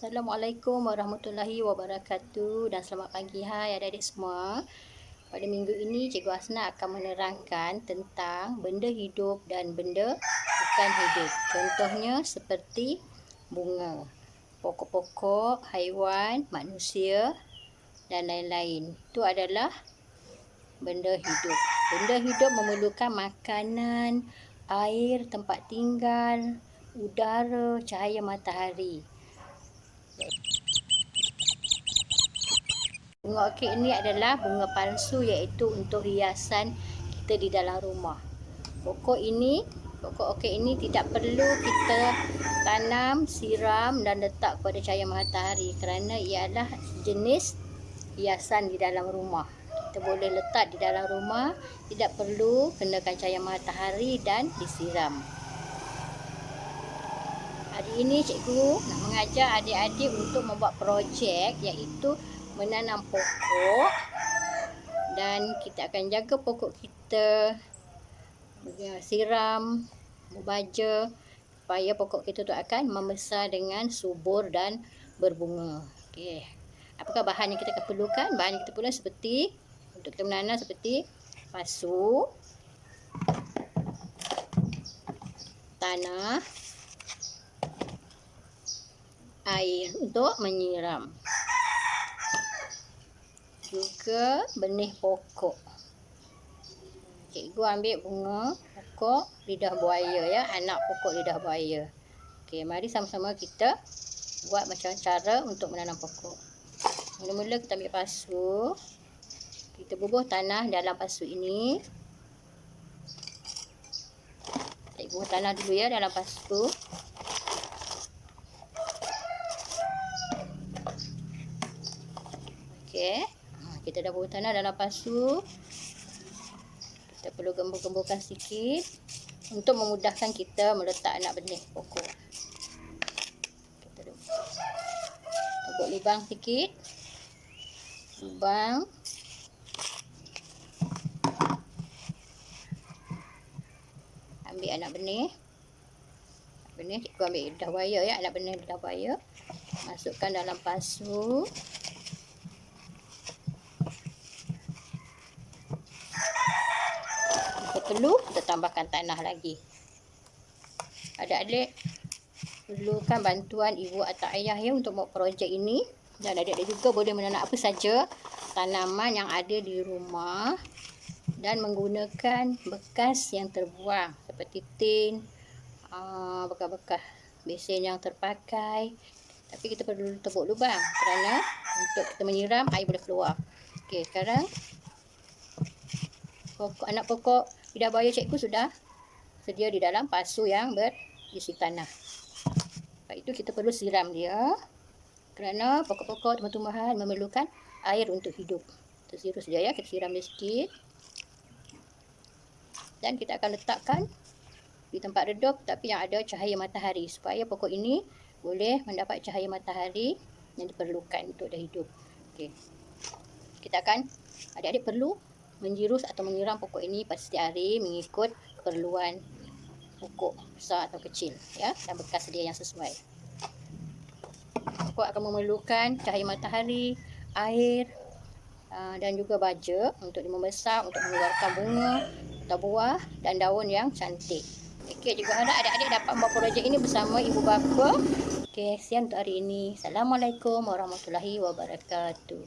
Assalamualaikum warahmatullahi wabarakatuh dan selamat pagi hai adik-adik semua. Pada minggu ini Cikgu Hasna akan menerangkan tentang benda hidup dan benda bukan hidup. Contohnya seperti bunga, pokok-pokok, haiwan, manusia dan lain-lain. Itu adalah benda hidup. Benda hidup memerlukan makanan, air, tempat tinggal, udara, cahaya matahari. Bunga orkid ini adalah bunga palsu, iaitu untuk hiasan kita di dalam rumah. Pokok orkid ini tidak perlu kita tanam, siram dan letak pada cahaya matahari kerana ia adalah jenis hiasan di dalam rumah. Kita boleh letak di dalam rumah, tidak perlu kenakan cahaya matahari dan disiram. Hari ini cikgu nak mengajar adik-adik untuk membuat projek, iaitu menanam pokok, dan kita akan jaga pokok kita, siram, baja, supaya pokok kita tu akan membesar dengan subur dan berbunga. Okey. Apakah bahan yang kita akan perlukan? Bahan yang kita perlukan seperti untuk kita menanam seperti pasu, tanah, air untuk menyiram, juga benih pokok. Cikgu ambil bunga pokok lidah buaya, ya, anak pokok lidah buaya. Okey, mari sama-sama kita buat macam cara untuk menanam pokok. Mula-mula kita ambil pasu, kita bubuh tanah dalam pasu ini. Kita bubuh tanah dulu, ya, dalam pasu. Okey, kita dah bubuh tanah dalam pasu. Kita perlu gembur-gemburkan sikit untuk memudahkan kita meletak anak benih pokok. Kita buat lubang sikit. Lubang. Ambil anak benih. Cikgu ambil lidah buaya, ya, anak benih lidah buaya. Masukkan dalam pasu. Perlu kita tambahkan tanah lagi. Adik-adik perlukan bantuan ibu atau ayah, ya, untuk buat projek ini, dan adik-adik juga boleh menanam apa saja tanaman yang ada di rumah dan menggunakan bekas yang terbuang seperti tin, bekas-bekas besen yang terpakai. Tapi kita perlu tebuk lubang kerana untuk kita menyiram air boleh keluar. Okey, sekarang anak pokok lidah buaya cikgu sudah sedia di dalam pasu yang berisi tanah. Lepas itu kita perlu siram dia kerana pokok-pokok tumbuh-tumbuhan memerlukan air untuk hidup. Tersiru saja, ya, kita siram dia sikit. Dan kita akan letakkan di tempat redup tapi yang ada cahaya matahari supaya pokok ini boleh mendapat cahaya matahari yang diperlukan untuk dia hidup. Okey. Kita akan, adik-adik perlu menjirus atau menyiram pokok ini pada setiap hari mengikut keperluan pokok besar atau kecil, ya, dan bekas dia yang sesuai. Pokok akan memerlukan cahaya matahari, air, dan juga baja untuk membesar, untuk mengeluarkan bunga atau buah dan daun yang cantik. Okey, juga harap adik-adik dapat membuat projek ini bersama ibu bapa. Okey, sekian untuk hari ini. Assalamualaikum warahmatullahi wabarakatuh.